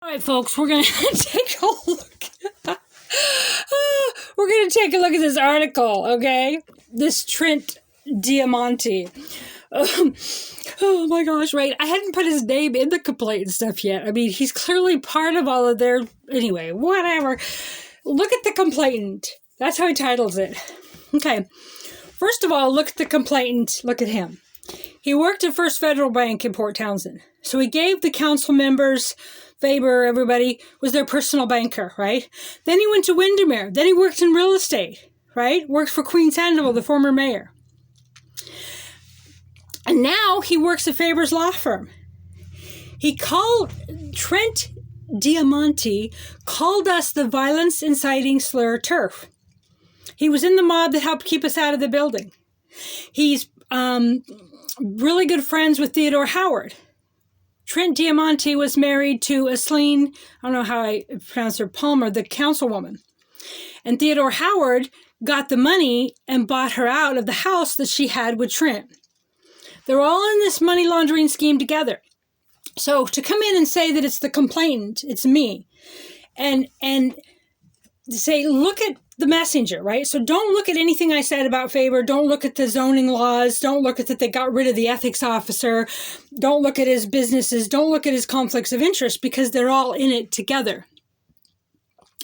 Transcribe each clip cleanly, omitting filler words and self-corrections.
right, folks, we're going to take a look. We're going to take a look at this article, okay? This Trent Diamanti. Oh my gosh, right? I hadn't put his name in the complaint and stuff yet. I mean, he's clearly part of all of their... Anyway, whatever. Look at the complainant. That's how he titles it. Okay. First of all, look at the complainant. Look at him. He worked at First Federal Bank in Port Townsend. So he gave the council members, Faber, everybody, was their personal banker, right? Then he went to Windermere. Then he worked in real estate, right? Worked for Queen Sandoval, the former mayor. And now he works at Faber's law firm. He called, Trent Diamanti called us the violence inciting slur TERF. He was in the mob that helped keep us out of the building. He's really good friends with Theodore Howard. Trent Diamanti was married to Aislinn, I don't know how I pronounce her, Palmer, the councilwoman. And Theodore Howard got the money and bought her out of the house that she had with Trent. They're all in this money laundering scheme together. So to come in and say that it's the complainant, it's me, and say, look at the messenger, right? So don't look at anything I said about Faber. Don't look at the zoning laws. Don't look at that they got rid of the ethics officer. Don't look at his businesses. Don't look at his conflicts of interest, because they're all in it together,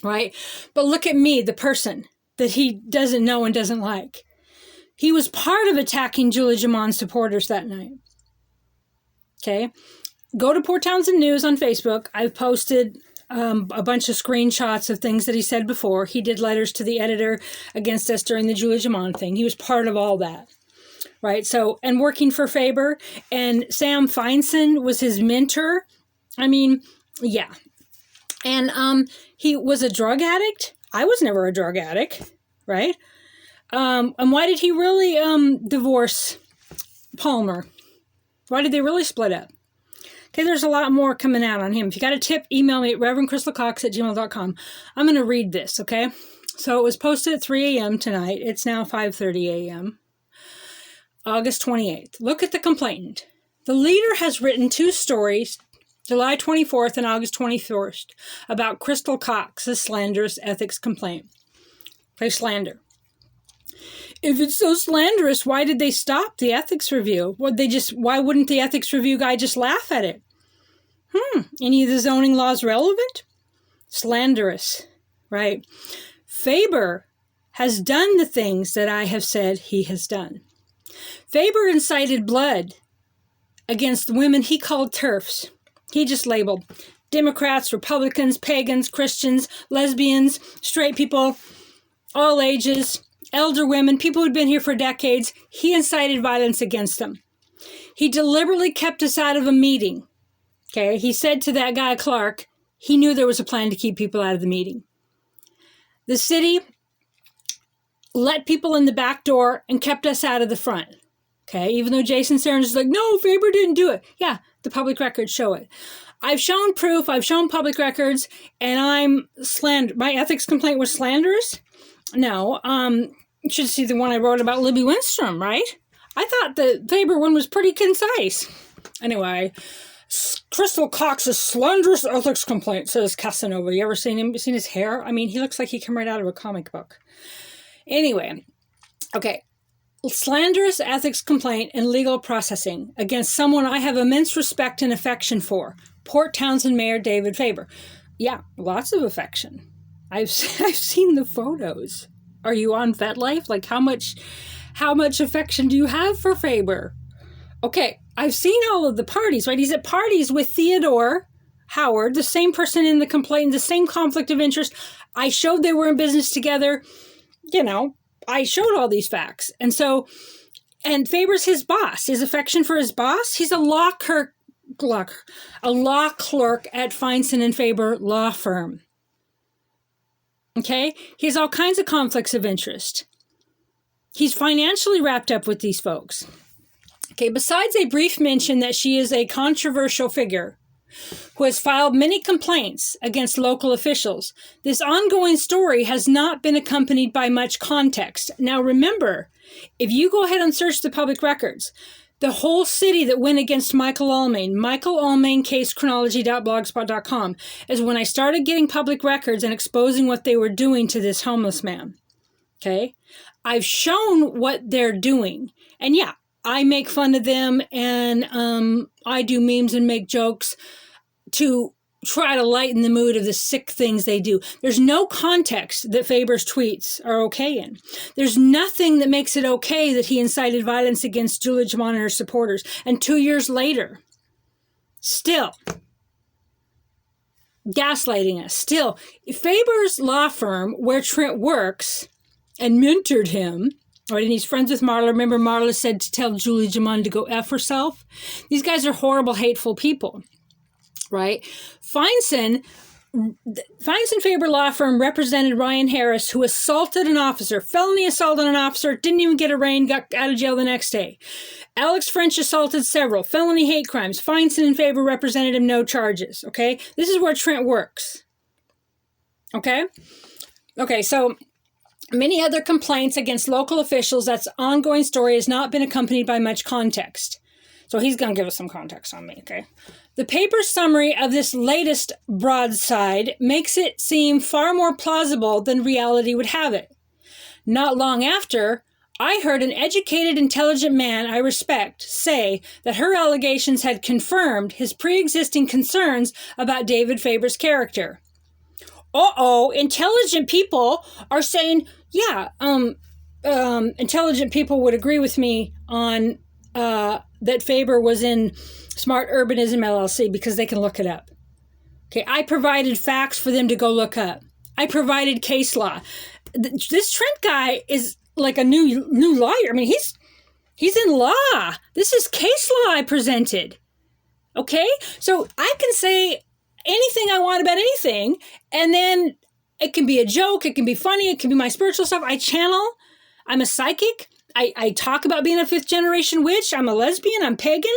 right? But look at me, the person that he doesn't know and doesn't like. He was part of attacking Julie Jamon's supporters that night. Okay. Go to Port Townsend News on Facebook. I've posted a bunch of screenshots of things that he said before. He did letters to the editor against us during the Julie Jamon thing. He was part of all that, right? So, and working for Faber, and Sam Feinson was his mentor. I mean, yeah. And he was a drug addict. I was never a drug addict, right? And why did he really divorce Palmer? Why did they really split up? Okay, there's a lot more coming out on him. If you got a tip, email me at reverendcrystalcox@gmail.com. I'm going to read this, okay? So it was posted at 3 a.m. tonight. It's now 5:30 a.m. August 28th. Look at the complainant. The leader has written 2 stories, July 24th and August 21st, about Crystal Cox's slanderous ethics complaint. Okay, slander. If it's so slanderous, why did they stop the ethics review? Why wouldn't the ethics review guy just laugh at it? Any of the zoning laws relevant? Slanderous, right? Faber has done the things that I have said he has done. Faber incited blood against the women he called TERFs. He just labeled Democrats, Republicans, pagans, Christians, lesbians, straight people, all ages, elder women, people who'd been here for decades. He incited violence against them. He deliberately kept us out of a meeting. Okay, he said to that guy, Clark, he knew there was a plan to keep people out of the meeting. The city let people in the back door and kept us out of the front. Okay, even though Jason Sarans is like, no, Faber didn't do it. Yeah, the public records show it. I've shown proof, I've shown public records, and my ethics complaint was slanderous? No, you should see the one I wrote about Libby Winstrom, right? I thought the Faber one was pretty concise. Anyway, Crystal Cox's slanderous ethics complaint, says Casanova. You ever seen him? Seen his hair? I mean, he looks like he came right out of a comic book. Anyway, okay. Slanderous ethics complaint and legal processing against someone I have immense respect and affection for. Port Townsend Mayor David Faber. Yeah, lots of affection. I've seen the photos. Are you on FetLife? Like, how much affection do you have for Faber? Okay, I've seen all of the parties, right? He's at parties with Theodore Howard, the same person in the complaint, the same conflict of interest. I showed they were in business together. You know, I showed all these facts. And Faber's his boss. His affection for his boss, he's a law clerk at Feinson and Faber law firm. Okay? He has all kinds of conflicts of interest. He's financially wrapped up with these folks. Okay, besides a brief mention that she is a controversial figure who has filed many complaints against local officials, this ongoing story has not been accompanied by much context. Now remember, if you go ahead and search the public records, the whole city that went against Michael Almain, Michael Almain case chronology.blogspot.com, is when I started getting public records and exposing what they were doing to this homeless man. Okay? I've shown what they're doing. And yeah, I make fun of them, and I do memes and make jokes to try to lighten the mood of the sick things they do. There's no context that Faber's tweets are okay in. There's nothing that makes it okay that he incited violence against Julia Jamon and her supporters. And 2 years later, still gaslighting us. Still, Faber's law firm, where Trent works and mentored him, right, and he's friends with Marla. Remember, Marla said to tell Julia Jamon to go F herself? These guys are horrible, hateful people. Right? Feinstein Faber law firm represented Ryan Harris, who assaulted an officer, felony assault on an officer, didn't even get arraigned, got out of jail the next day. Alex French assaulted several, felony hate crimes. Feinstein and Faber represented him, no charges. Okay? This is where Trent works. Okay? Okay, so many other complaints against local officials. That's ongoing story, has not been accompanied by much context. So he's going to give us some context on me, okay? The paper's summary of this latest broadside makes it seem far more plausible than reality would have it. Not long after, I heard an educated, intelligent man I respect say that her allegations had confirmed his pre-existing concerns about David Faber's character. Intelligent people are saying, yeah, intelligent people would agree with me on that Faber was in Smart Urbanism LLC because they can look it up. Okay, I provided facts for them to go look up. I provided case law. This Trent guy is like a new lawyer. I mean, he's in law. This is case law I presented. Okay, so I can say anything I want about anything, and then it can be a joke, it can be funny, it can be my spiritual stuff. I channel. I'm a psychic. I talk about being a fifth generation witch. I'm a lesbian. I'm pagan.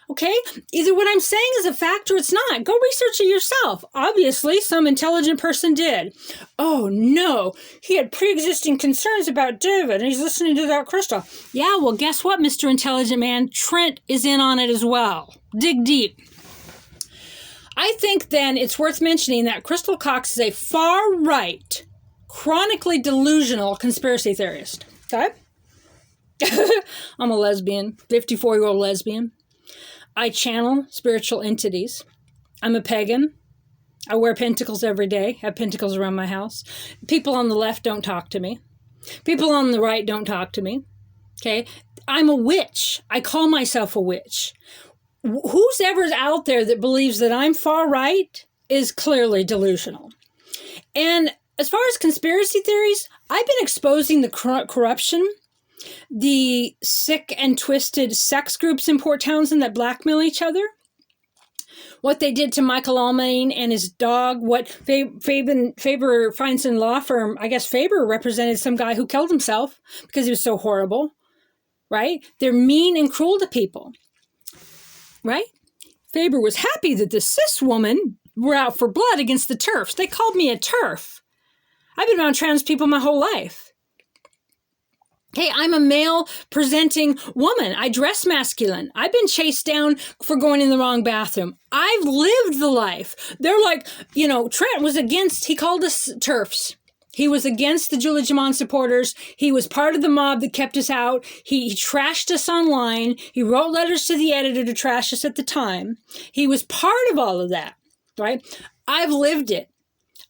Okay? Either what I'm saying is a fact or it's not. Go research it yourself. Obviously, some intelligent person did. Oh, no. He had pre-existing concerns about David, and he's listening to that crystal. Yeah, well, guess what, Mr. Intelligent Man? Trent is in on it as well. Dig deep. I think, then, it's worth mentioning that Crystal Cox is a far-right, chronically delusional conspiracy theorist. Okay? I'm a lesbian, 54-year-old lesbian. I channel spiritual entities. I'm a pagan. I wear pentacles every day, have pentacles around my house. People on the left don't talk to me. People on the right don't talk to me. Okay? I'm a witch. I call myself a witch. Who's ever out there that believes that I'm far right is clearly delusional. And as far as conspiracy theories, I've been exposing the corruption, the sick and twisted sex groups in Port Townsend that blackmail each other, what they did to Michael Almain and his dog, what Faber Feinstein law firm, I guess Faber represented some guy who killed himself because he was so horrible, right? They're mean and cruel to people, right? Faber was happy that the cis woman were out for blood against the TERFs. They called me a TERF. I've been around trans people my whole life. Hey, I'm a male presenting woman. I dress masculine. I've been chased down for going in the wrong bathroom. I've lived the life. They're like, Trent was against, he called us TERFs. He was against the Julia Jamon supporters. He was part of the mob that kept us out. He trashed us online. He wrote letters to the editor to trash us at the time. He was part of all of that, right? I've lived it.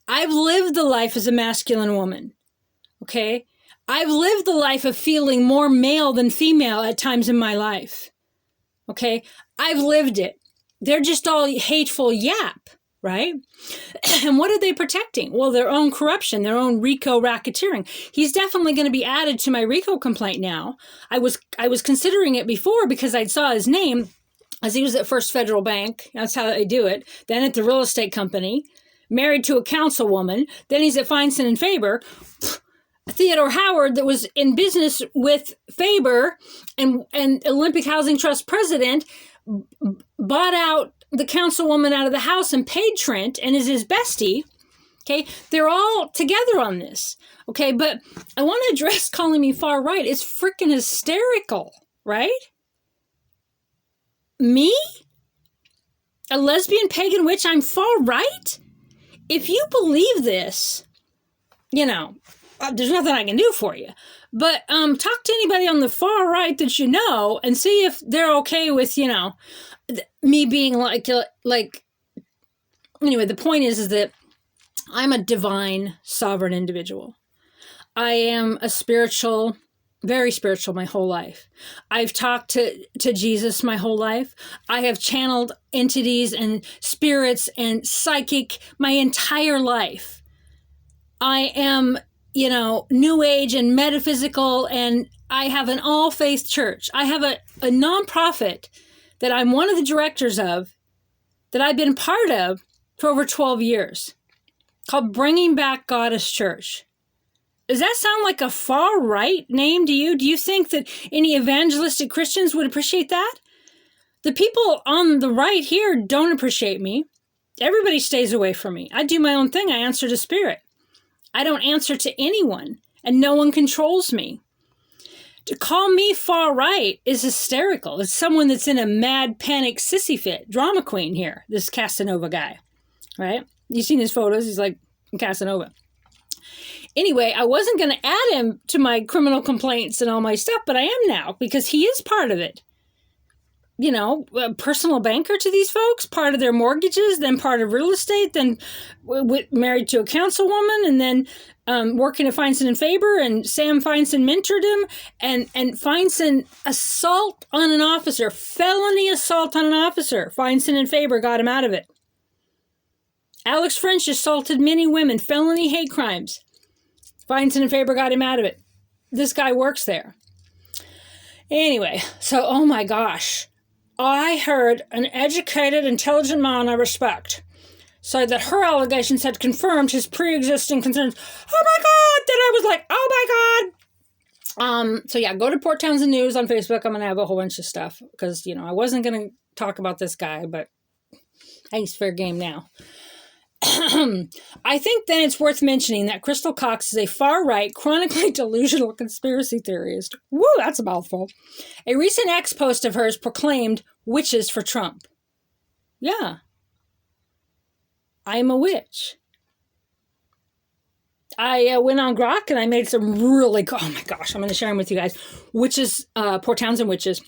I've lived the life as a masculine woman, okay? I've lived the life of feeling more male than female at times in my life, okay? I've lived it. They're just all hateful yap, right? And what are they protecting? Well, their own corruption, their own RICO racketeering. He's definitely going to be added to my RICO complaint now. I was considering it before because I saw his name as he was at First Federal Bank. That's how they do it. Then at the real estate company, married to a councilwoman. Then he's at Feinstein and Faber. Theodore Howard, that was in business with Faber and Olympic Housing Trust president, bought out the councilwoman out of the house and paid Trent and is his bestie. Okay, they're all together on this. Okay, but I want to address calling me far right. It's freaking hysterical, right? Me? A lesbian pagan witch? I'm far right? If you believe this, there's nothing I can do for you. But talk to anybody on the far right that you know and see if they're okay with, me being like. Anyway, the point is that I'm a divine, sovereign individual. I am a spiritual, very spiritual my whole life. I've talked to Jesus my whole life. I have channeled entities and spirits and psychic my entire life. I am, New Age and metaphysical, and I have an all-faith church. I have a nonprofit that I'm one of the directors of, that I've been part of for over 12 years, called Bringing Back Goddess Church. Does that sound like a far right name to you? Do you think that any evangelistic Christians would appreciate that? The people on the right here don't appreciate me. Everybody stays away from me. I do my own thing. I answer to spirit. I don't answer to anyone, and no one controls me. To call me far right is hysterical. It's someone that's in a mad panic sissy fit. Drama queen here, this Casanova guy, right? You've seen his photos. He's like Casanova. Anyway, I wasn't going to add him to my criminal complaints and all my stuff, but I am now because he is part of it. A personal banker to these folks, part of their mortgages, then part of real estate, then married to a councilwoman, and then working at Feinstein and Faber, and Sam Feinstein mentored him, and Feinstein assault on an officer, felony assault on an officer. Feinstein and Faber got him out of it. Alex French assaulted many women, felony hate crimes. Feinstein and Faber got him out of it. This guy works there. Anyway, so, oh my gosh. I heard an educated, intelligent man I respect say that her allegations had confirmed his pre-existing concerns. Oh my God! Then I was like, oh my God! So yeah, go to Port Townsend News on Facebook. I'm going to have a whole bunch of stuff because, I wasn't going to talk about this guy, but he's fair game now. I think then it's worth mentioning that Crystal Cox is a far-right, chronically delusional conspiracy theorist. Woo, that's a mouthful. A recent X post of hers proclaimed witches for Trump. Yeah. I'm a witch. I went on Grok and I made some really, oh my gosh, I'm going to share them with you guys. Witches, Port Townsend witches.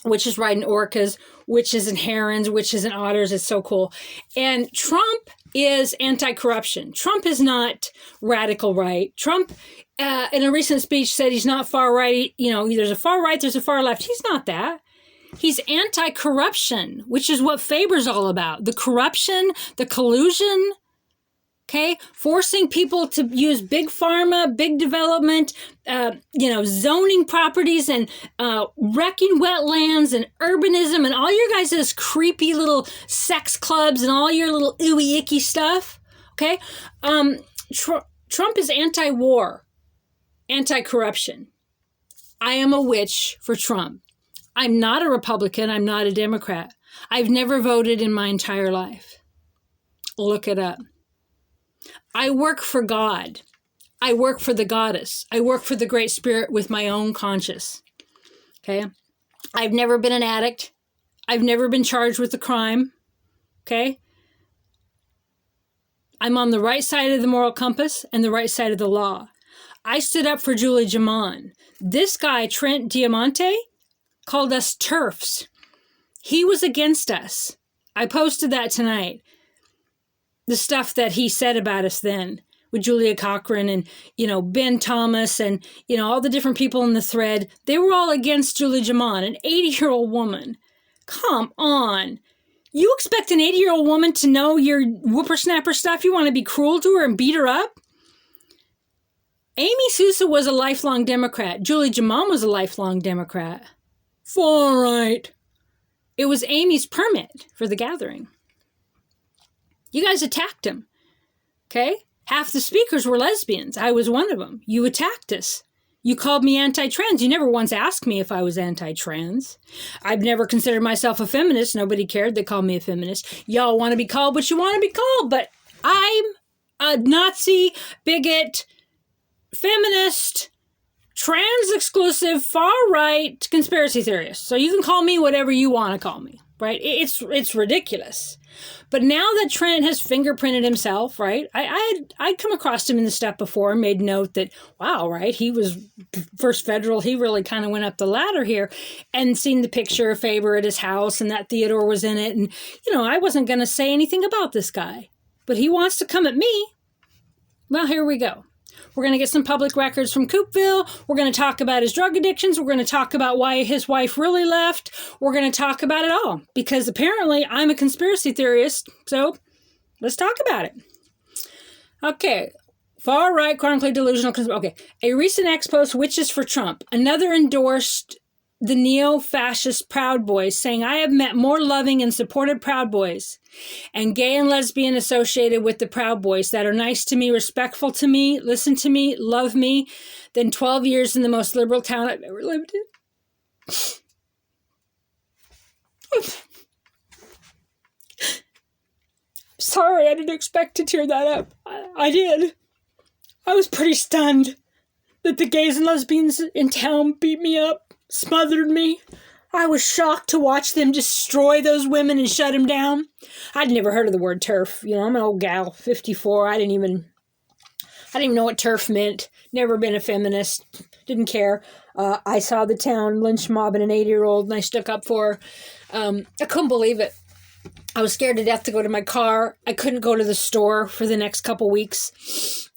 Witches riding orcas, witches and herons, witches and otters. It's so cool. And Trump is anti-corruption. Trump is not radical right. Trump, in a recent speech, said he's not far right. There's a far right, there's a far left. He's not that. He's anti-corruption, which is what Faber's all about. The corruption, the collusion, okay? Forcing people to use big pharma, big development, zoning properties and wrecking wetlands and urbanism and all your guys' creepy little sex clubs and all your little ooey icky stuff, okay? Trump is anti-war, anti-corruption. I am a witch for Trump. I'm not a Republican. I'm not a Democrat. I've never voted in my entire life. Look it up. I work for God. I work for the goddess. I work for the Great Spirit with my own conscience. Okay? I've never been an addict. I've never been charged with a crime. Okay? I'm on the right side of the moral compass and the right side of the law. I stood up for Julie Jaman. This guy, Trent Diamanti, called us TERFs. He was against us. I posted that tonight. The stuff that he said about us then with Julia Cochran and, Ben Thomas and, all the different people in the thread. They were all against Julie Jaman, an 80-year-old woman. Come on. You expect an 80-year-old woman to know your whippersnapper stuff? You want to be cruel to her and beat her up? Amy Sousa was a lifelong Democrat. Julie Jaman was a lifelong Democrat. Far right. It was Amy's permit for the gathering. You guys attacked him, okay? Half the speakers were lesbians. I was one of them. You attacked us. You called me anti-trans. You never once asked me if I was anti-trans. I've never considered myself a feminist. Nobody cared. They called me a feminist. Y'all want to be called what you want to be called, but I'm a Nazi, bigot, feminist, trans-exclusive, far-right conspiracy theorist. So you can call me whatever you want to call me. right? It's ridiculous. But now that Trent has fingerprinted himself, right? I'd come across him in the stuff before and made note that, wow, right? He was first federal. He really kind of went up the ladder here, and seen the picture of Faber at his house and that Theodore was in it. And, I wasn't going to say anything about this guy, but he wants to come at me. Well, here we go. We're going to get some public records from Coopville. We're going to talk about his drug addictions. We're going to talk about why his wife really left. We're going to talk about it all because apparently I'm a conspiracy theorist. So let's talk about it. Okay. Far right, chronically delusional. Okay. A recent ex-post, Witches for Trump. Another endorsed the neo-fascist Proud Boys, saying, I have met more loving and supportive Proud Boys and gay and lesbian associated with the Proud Boys that are nice to me, respectful to me, listen to me, love me, than 12 years in the most liberal town I've ever lived in. Sorry, I didn't expect to tear that up. I did. I was pretty stunned that the gays and lesbians in town beat me up, smothered me. I was shocked to watch them destroy those women and shut them down. I'd never heard of the word TERF. I'm an old gal, 54. I didn't even know what TERF meant. Never been a feminist. Didn't care. I saw the town lynch mobbing an 80-year-old and I stuck up for her. I couldn't believe it. I was scared to death to go to my car. I couldn't go to the store for the next couple weeks.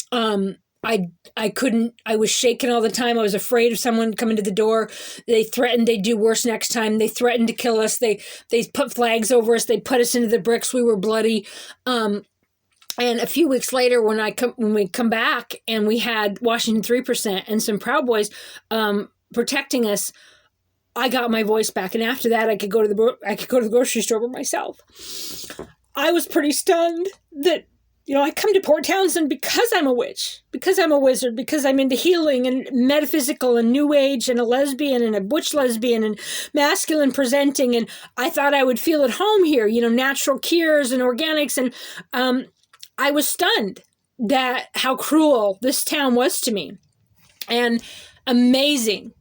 I couldn't, I was shaking all the time. I was afraid of someone coming to the door. They threatened they'd do worse next time. They threatened to kill us. They put flags over us. They put us into the bricks. We were bloody. And a few weeks later, when we come back and we had Washington 3% and some Proud Boys, protecting us, I got my voice back. And after that, I could go to the grocery store by myself. I was pretty stunned that, I come to Port Townsend because I'm a witch, because I'm a wizard, because I'm into healing and metaphysical and new age and a lesbian and a butch lesbian and masculine presenting. And I thought I would feel at home here, natural cures and organics. And I was stunned that how cruel this town was to me. And amazing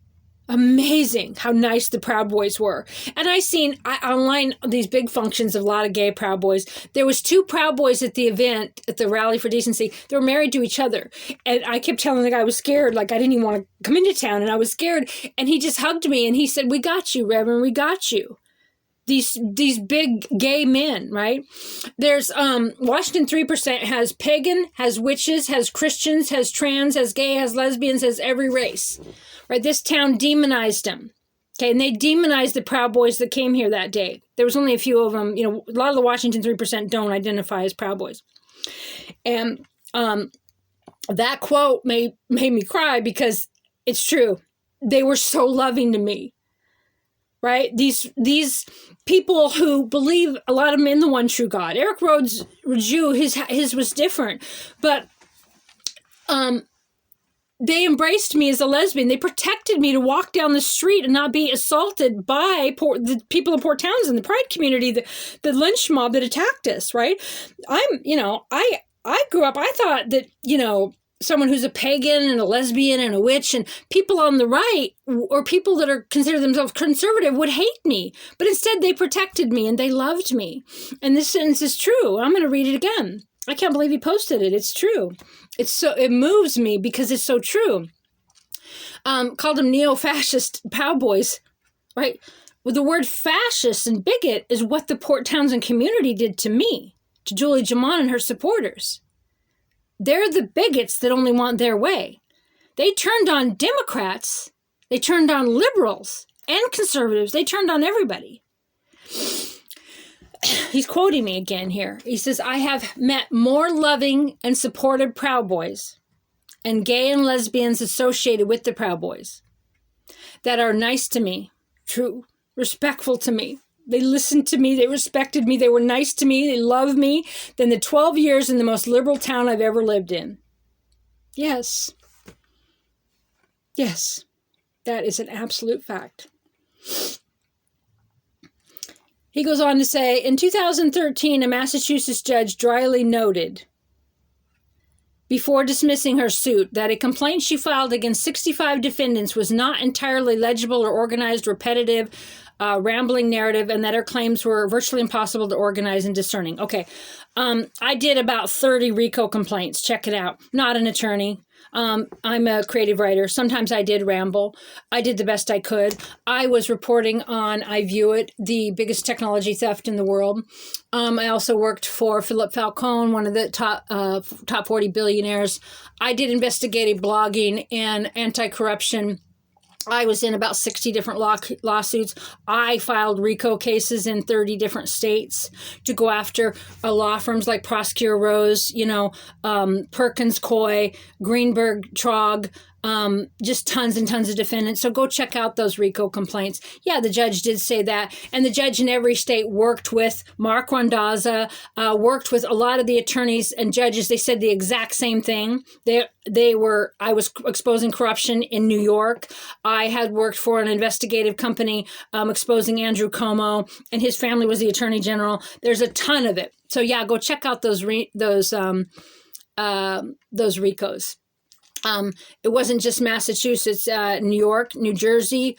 how nice the Proud Boys were. And I seen online these big functions of a lot of gay Proud Boys. There was 2 Proud Boys at the event, at the Rally for Decency. They were married to each other. And I kept telling the guy I was scared, like I didn't even want to come into town, and I was scared. And he just hugged me and he said, we got you, Reverend, we got you. These big gay men, right? There's Washington 3% has pagan, has witches, has Christians, has trans, has gay, has lesbians, has every race. Right? This town demonized them. Okay, and they demonized the Proud Boys that came here that day. There was only a few of them. A lot of the Washington 3% don't identify as Proud Boys. And that quote made me cry because it's true. They were so loving to me. Right? These people who believe, a lot of them, in the one true God. Eric Rhodes, Jew, his was different. But they embraced me as a lesbian. They protected me to walk down the street and not be assaulted by the people of Port Townsend, the Pride community, the lynch mob that attacked us, right? I grew up, I thought that, someone who's a pagan and a lesbian and a witch and people on the right or people that are consider themselves conservative would hate me. But instead they protected me and they loved me. And this sentence is true. I'm going to read it again. I can't believe he posted it. It's true. It moves me because it's so true. Called them neo-fascist Proud Boys, right? Well, the word fascist and bigot is what the Port Townsend community did to me, to Julie Jamon and her supporters. They're the bigots that only want their way. They turned on Democrats. They turned on liberals and conservatives. They turned on everybody. He's quoting me again here. He says, I have met more loving and supportive Proud Boys and gay and lesbians associated with the Proud Boys that are nice to me, true, respectful to me. They listened to me. They respected me. They were nice to me. They loved me. Than the 12 years in the most liberal town I've ever lived in. Yes. Yes. That is an absolute fact. He goes on to say, in 2013, a Massachusetts judge dryly noted, before dismissing her suit, that a complaint she filed against 65 defendants was not entirely legible or organized, repetitive, rambling narrative, and that her claims were virtually impossible to organize and discerning. Okay. I did about 30 RICO complaints. Check it out. Not an attorney. I'm a creative writer. Sometimes I did ramble. I did the best I could. I was reporting on I View It, the biggest technology theft in the world. I also worked for Philip Falcone, one of the top 40 billionaires. I did investigative blogging and anti-corruption. I was in about 60 different lawsuits. I filed RICO cases in 30 different states to go after law firms like Prosecutor Rose, Perkins Coie, Greenberg Trog, just tons and tons of defendants. So go check out those RICO complaints. Yeah, the judge did say that. And the judge in every state worked with Mark Randazza, worked with a lot of the attorneys and judges. They said the exact same thing. I was exposing corruption in New York. I had worked for an investigative company exposing Andrew Cuomo, and his family was the attorney general. There's a ton of it. So yeah, go check out those RICOs. It wasn't just Massachusetts, New York, New Jersey.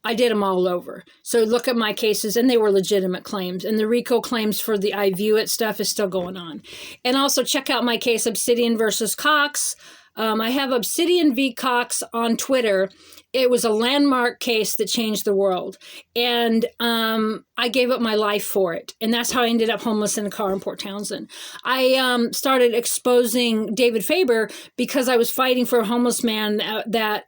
I did them all over. So look at my cases, and they were legitimate claims. And the RICO claims for the I View It stuff is still going on. And also check out my case, Obsidian versus Cox. I have Obsidian v. Cox on Twitter. It was a landmark case that changed the world. And I gave up my life for it. And that's how I ended up homeless in a car in Port Townsend. I started exposing David Faber because I was fighting for a homeless man that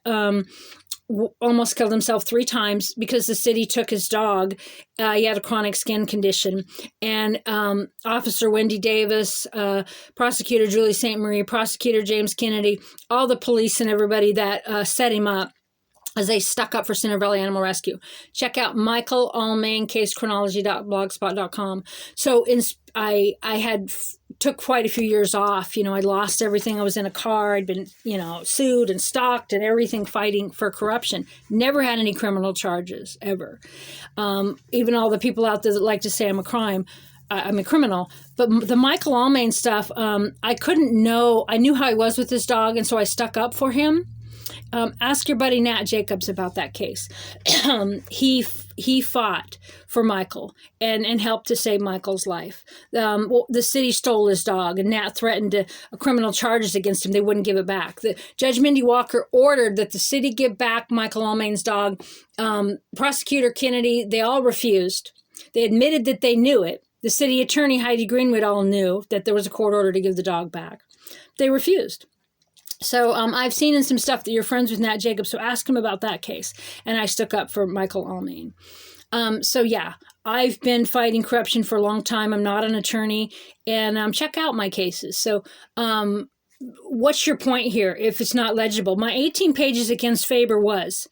almost killed himself 3 times because the city took his dog. He had a chronic skin condition. And Officer Wendy Davis, Prosecutor Julie St. Marie, Prosecutor James Kennedy, all the police and everybody that set him up as they stuck up for Center Valley Animal Rescue. Check out Michael Allmain, casechronology.blogspot.com. So I took quite a few years off. I lost everything. I was in a car. I'd been, sued and stalked and everything, fighting for corruption. Never had any criminal charges, ever. Even all the people out there that like to say I'm a criminal. But the Michael Allmain stuff, I couldn't know. I knew how he was with his dog, and so I stuck up for him. Ask your buddy Nat Jacobs about that case. He fought for Michael and helped to save Michael's life. The city stole his dog, and Nat threatened criminal charges against him. They wouldn't give it back. Judge Mindy Walker ordered that the city give back Michael Allmain's dog. Prosecutor Kennedy, they all refused. They admitted that they knew it. The city attorney, Heidi Greenwood, all knew that there was a court order to give the dog back. They refused. So I've seen in some stuff that you're friends with Nat Jacobs, so ask him about that case. And I stuck up for Michael Allmain. So yeah, I've been fighting corruption for a long time. I'm not an attorney, and check out my cases. So what's your point here if it's not legible? My 18 pages against Faber was,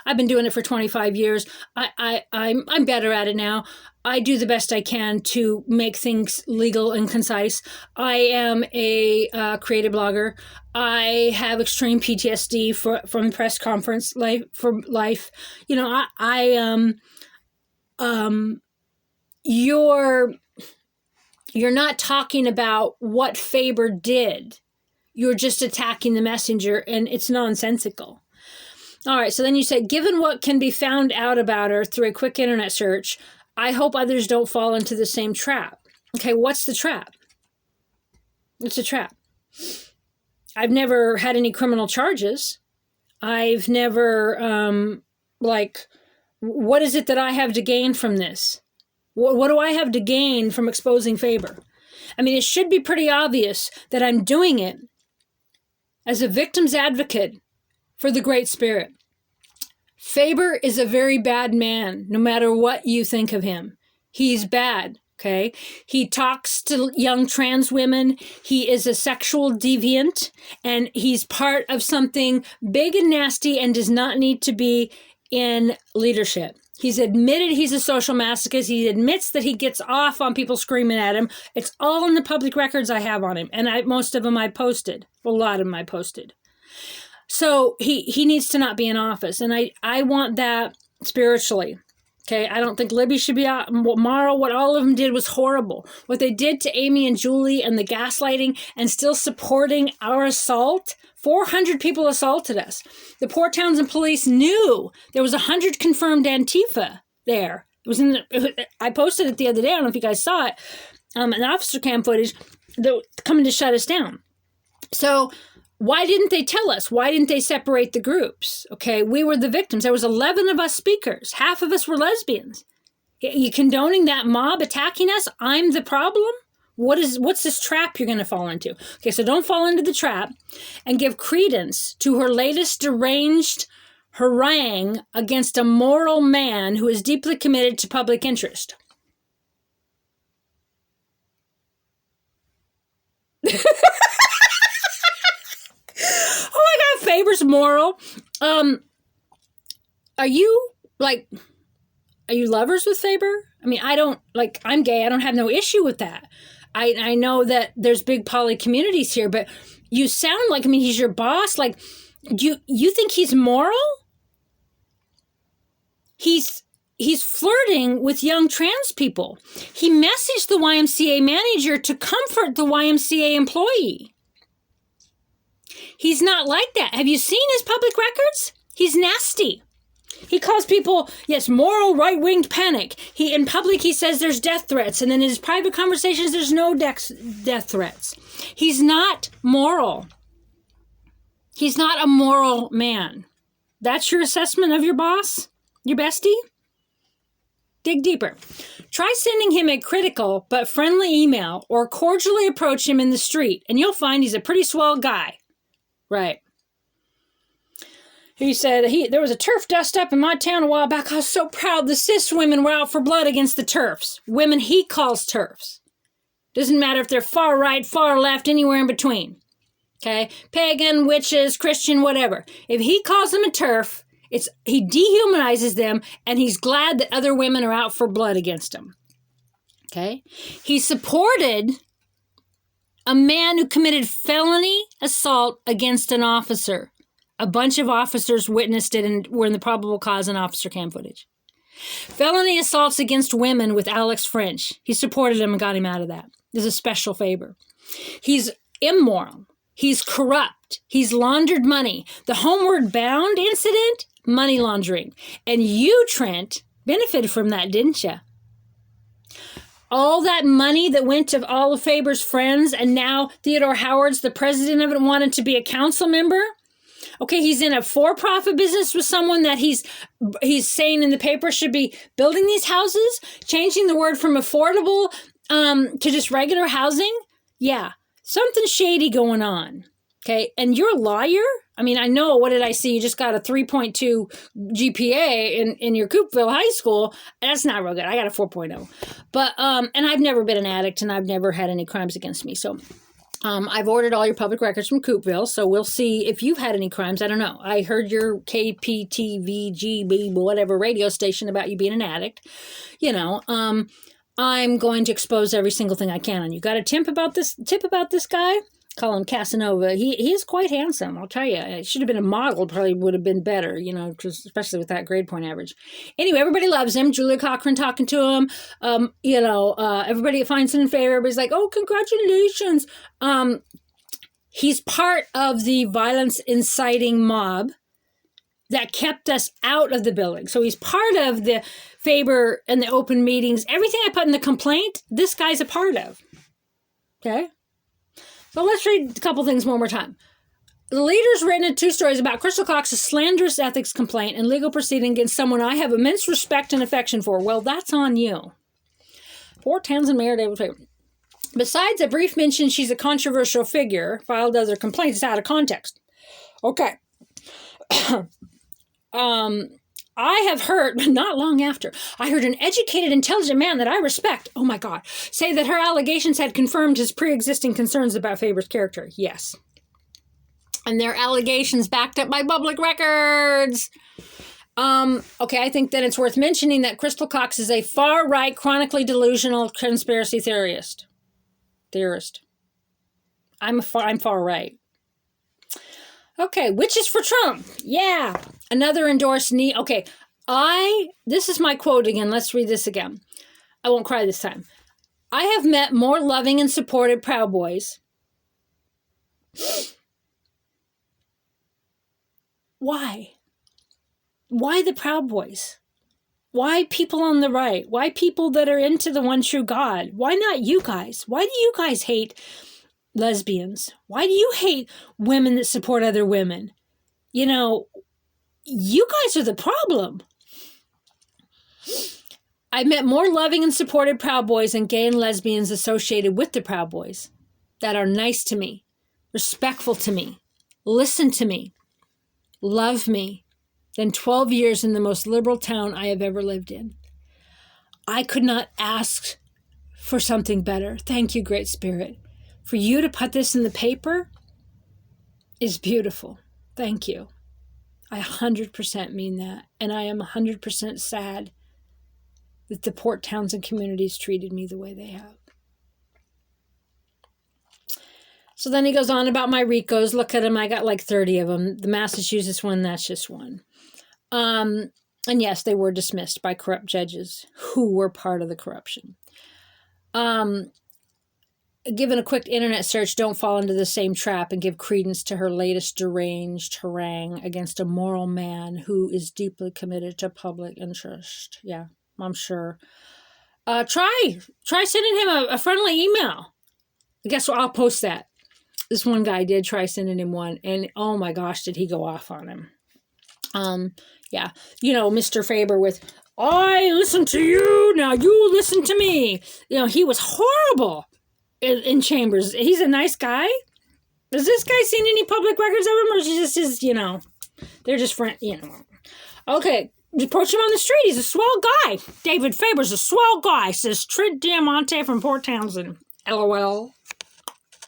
I've been doing it for 25 years. I'm better at it now. I do the best I can to make things legal and concise. I am a creative blogger. I have extreme PTSD from press conference life. You're not talking about what Faber did. You're just attacking the messenger, and it's nonsensical. All right, so then you said, given what can be found out about her through a quick internet search, I hope others don't fall into the same trap. Okay, what's the trap? It's a trap. I've never had any criminal charges. I've never, what is it that I have to gain from this? What do I have to gain from exposing Faber? I mean, it should be pretty obvious that I'm doing it as a victim's advocate for the Great Spirit. Faber is a very bad man, no matter what you think of him. He's bad, okay? He talks to young trans women. He is a sexual deviant, and he's part of something big and nasty and does not need to be in leadership. He's admitted he's a social masochist. He admits that he gets off on people screaming at him. It's all in the public records I have on him, and most of them I posted. A lot of them I posted. So he needs to not be in office, and I want that spiritually. Okay, I don't think Libby should be out. Mara, what all of them did was horrible. What they did to Amy and Julie and the gaslighting and still supporting our assault. 400 people assaulted us. The Port Townsend police knew there was 100 confirmed Antifa there. It was I posted it the other day. I don't know if you guys saw it. An officer cam footage that coming to shut us down. So why didn't they tell us? Why didn't they separate the groups? Okay, we were the victims. There was 11 of us speakers. Half of us were lesbians. You condoning that mob attacking us? I'm the problem? What's this trap you're going to fall into? Okay, so don't fall into the trap and give credence to her latest deranged harangue against a moral man who is deeply committed to public interest. Oh my God, Faber's moral. Are you lovers with Faber? I mean, I'm gay. I don't have no issue with that. I know that there's big poly communities here, but you sound like, he's your boss. Like, do you think he's moral? He's flirting with young trans people. He messaged the YMCA manager to comfort the YMCA employee. He's not like that. Have you seen his public records? He's nasty. He calls people, yes, moral right-winged panic. In public, he says there's death threats. And then in his private conversations, there's no death threats. He's not moral. He's not a moral man. That's your assessment of your boss? Your bestie? Dig deeper. Try sending him a critical but friendly email or cordially approach him in the street, and you'll find he's a pretty swell guy. Right. He said, there was a turf dust up in my town a while back. I was so proud the cis women were out for blood against the turfs. Women he calls turfs. Doesn't matter if they're far right, far left, anywhere in between. Okay? Pagan, witches, Christian, whatever. If he calls them a turf, he dehumanizes them, and he's glad that other women are out for blood against them. Okay? He supported a man who committed felony assault against an officer. A bunch of officers witnessed it and were in the probable cause in officer cam footage. Felony assaults against women with Alex French. He supported him and got him out of that. There's a special favor. He's immoral. He's corrupt. He's laundered money. The Homeward Bound incident, money laundering. And you, Trent, benefited from that, didn't you? All that money that went to all of Faber's friends, and now Theodore Howard's the president of it, wanted to be a council member. Okay, he's in a for-profit business with someone that he's saying in the paper should be building these houses, changing the word from affordable to just regular housing. Yeah, something shady going on. Okay, and you're a lawyer? I know, what did I see? You just got a 3.2 GPA in your Coopville High School. That's not real good. I got a 4.0. But, and I've never been an addict, and I've never had any crimes against me. So I've ordered all your public records from Coopville, so we'll see if you've had any crimes. I don't know. I heard your KPTVGB, whatever radio station about you being an addict. I'm going to expose every single thing I can on you. Got a tip about this guy? Call him Casanova. He is quite handsome, I'll tell you. It should have been a model, probably would have been better, especially with that grade point average. Anyway, everybody loves him. Julia Cochran talking to him. Everybody finds him in favor. Everybody's like, oh, congratulations. He's part of the violence inciting mob that kept us out of the building. So he's part of the Faber and the open meetings. Everything I put in the complaint, this guy's a part of. Okay? So let's read a couple things one more time. The leader's written 2 stories about Crystal Cox's slanderous ethics complaint and legal proceeding against someone I have immense respect and affection for. Well, that's on you. Port Townsend Mayor David Faber. Besides a brief mention she's a controversial figure, filed other complaints out of context. Okay. I have heard, not long after, I heard an educated, intelligent man that I respect, oh my God, say that her allegations had confirmed his pre-existing concerns about Faber's character. Yes. And their allegations backed up by public records. Okay, I think that it's worth mentioning that Crystal Cox is a far-right, chronically delusional conspiracy theorist. I'm far-right. Okay, witches for Trump. Yeah. Another endorsed knee. Okay, This is my quote again. Let's read this again. I won't cry this time. I have met more loving and supportive Proud Boys. Why? Why the Proud Boys? Why people on the right? Why people that are into the one true God? Why not you guys? Why do you guys hate lesbians? Why do you hate women that support other women? You know, you guys are the problem. I met more loving and supportive Proud Boys than gay and lesbians associated with the Proud Boys that are nice to me, respectful to me, listen to me, love me, than 12 years in the most liberal town I have ever lived in. I could not ask for something better. Thank you, Great Spirit. For you to put this in the paper is beautiful. Thank you. I 100% mean that. And I am 100% sad that the Port Townsend communities treated me the way they have. So then he goes on about my RICOs. Look at them. I got like 30 of them. The Massachusetts one, that's just one. And yes, they were dismissed by corrupt judges who were part of the corruption. Given a quick internet search, don't fall into the same trap and give credence to her latest deranged harangue against a moral man who is deeply committed to public interest. Yeah, I'm sure. Try sending him a friendly email. I guess I'll post that. This one guy did try sending him one, and oh my gosh, did he go off on him. Yeah, you know, Mr. Faber with, I listen to you, now you listen to me. You know, he was horrible in chambers. He's a nice guy. Has this guy seen any public records of him, or is he just his, you know, they're just friends, you know. Okay, approach him on the street. He's a swell guy. David Faber's a swell guy, says Trent Diamanti from Port Townsend. LOL.